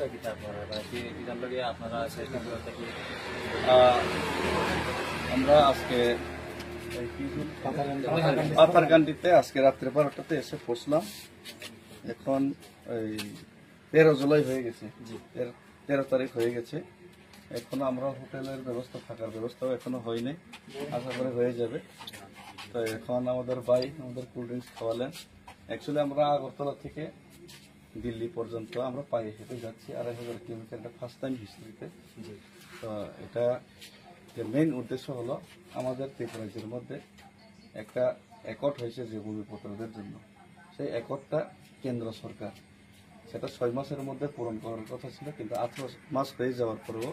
ভূমিকা কিটা আপনারা কি কিটার লগে আপনারা চেষ্টা করে থাকি আমরা আজকে পাথারকান্দিতে আজকে রাত্রে 12টাতে এসে পৌঁছলাম। এখন এই 13 জুলাই হয়ে গেছে, 13 তারিখ হয়ে গেছে। এখনো আমরা হোটেলের ব্যবস্থা, থাকার ব্যবস্থাও এখনো হয়নি, আশা করে হয়ে যাবে। তো এখন আমাদের ভাই আমাদের কোল্ড ড্রিঙ্কস খাওয়ালেন। অ্যাকচুয়ালি আমরা আগরতলা থেকে দিল্লি পর্যন্ত আমরা পায়ে হেঁটে যাচ্ছি 2500 কিলোমিটার, এটা ফার্স্ট টাইম হিস্ট্রিতে। তো এটা যে মেইন উদ্দেশ্য হলো আমাদের ত্রিপুরাজ্যের মধ্যে একটা একট হয়েছে যে ভূমিপুত্রদের জন্য, সেই একটটা কেন্দ্র সরকার সেটা 6 মাসের মধ্যে পূরণ করার কথা ছিল, কিন্তু 18 মাস হয়ে যাওয়ার পরেও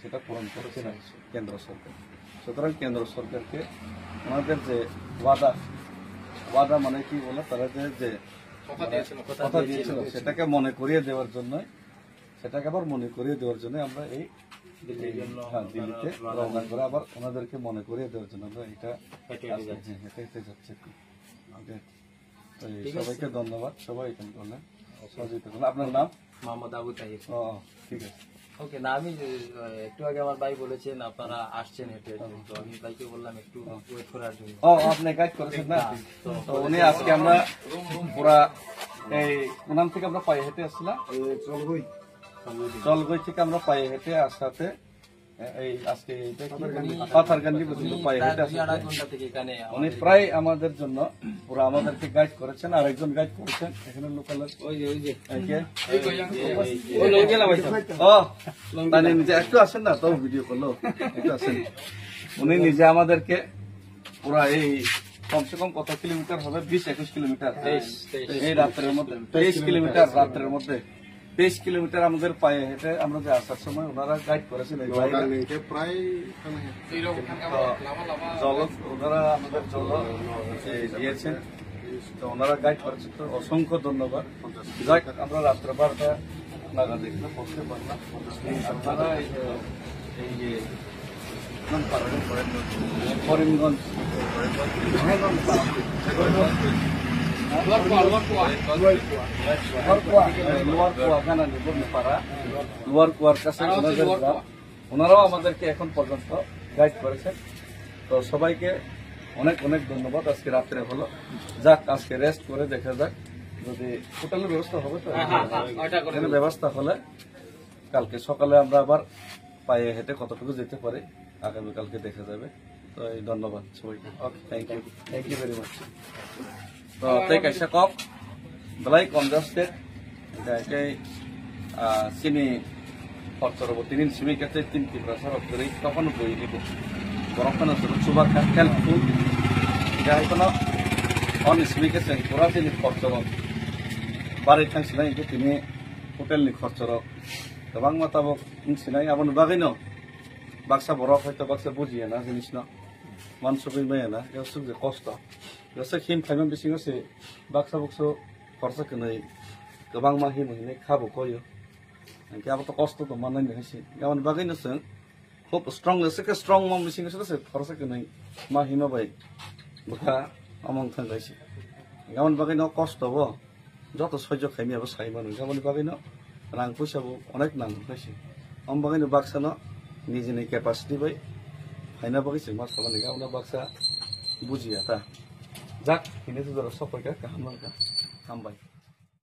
সেটা পূরণ করছে না কেন্দ্র সরকার। সুতরাং কেন্দ্র সরকারকে ওনাদের যে ওয়াদা মানে কি বলে, তারা যে কথা দিয়েছিল সেটাকে মনে করিয়ে দেওয়ার জন্য, সেটাকে আবার মনে করিয়ে দেওয়ার জন্য আমরা এই দিল্লিতে রওনা করে আবার ওনাদেরকে মনে করিয়ে দেওয়ার জন্য আমরা এটা হেঁটে যাচ্ছি। সবাইকে ধন্যবাদ, সবাই এখানে করলেন, সহযোগিতা করলেন। আপনার নাম? মোহাম্মদ আবু তাহির। ঠিক আছে, ওকে। না, আমি একটু আগে আমার ভাই বলেছেন আপনারা আসছেন হেঁটে, তো আমি ভাইকে বললাম একটু ওয়েট করার জন্য। আপনি গাইড করেছেন না? তো উনি আজকে আমরা পুরা এই নাম থেকে আমরা পায়ে হেঁটে আসছিলাম, জলগই থেকে আমরা পায়ে হেঁটে আসাতে এই আজকে পাথারকান্দি পর্যন্ত পায়ে হেঁটে আসছে। উনি প্রায় আমাদের জন্য পুরো আমাদেরকে গাইড করেছেন, আর একজন গাইড করেছেন এখানে লোকালের নিজে একটু আসেন না, তো ভিডিও করলো একটু আসেন। উনি নিজে আমাদেরকে পুরা এই কমসে কম কত কিলোমিটার হবে, 20-21 কিলোমিটার এই রাত্রের মধ্যে, 23 কিলোমিটার রাত্রের মধ্যে 23 কিলোমিটার আমাদের পায়ে হেঁটে আমরা যে আসার সময় ওনারা গাইড করেছেন। ওনারা আমাদের জল দিয়েছেন, তো ওনারা গাইড করেছেন, তো অসংখ্য ধন্যবাদ। যাই আমরা রাত্রে 12টা নাগাদ এখানে পৌঁছতে পারলাম। আপনারা এই যে করিমগঞ্জ লোয়ার কুয়ার কাছে ওনারাও আমাদেরকে এখন পর্যন্ত গাইড করেছেন। তো সবাইকে অনেক অনেক ধন্যবাদ। আজকে রাত্রে হলো, যাক আজকে রেস্ট করে দেখা যাক, যদি হোটেলের ব্যবস্থা হবে তো ব্যবস্থা হলে কালকে সকালে আমরা আবার পায়ে হেঁটে কতটুকু যেতে পারি আগামীকালকে দেখা যাবে। তো এই ধন্যবাদ সবাইকে, থ্যাংক ইউ ভেরি মাচ। তো take a shock of belai congested cái sini hortorobo tinin simi kate tin tibrasa bakuri tokon boi dibo borokana suba helpful jai kono on simi ke sen pura tini hortorobo bari thang sinai ke tini hotel ni hortorobo gobang matabok sinai abon bagino baksa borok hoyto baksa bujiya na jinis na mansubin maya na yosuk je kosto Rasa kim kaiman bising se baksa bukso korsa kenai gobang mahi mohine khabo koyo angke abo to kosto to manai ne hisi gawan bagai na seng hope strong se ke strong mom bising se korsa kenai mahi ma bai bukha among thang gaisi gawan bagai no kosto bo joto sojo khaimi abo sai manu gawan bagai no rang puisa bo onek nang hisi am bagai no baksa no nije ni capacity bai haina bagai se mas samani gawan baksa bujiya ta যাক, কিনে তো সবাইকে কাম হামবাই।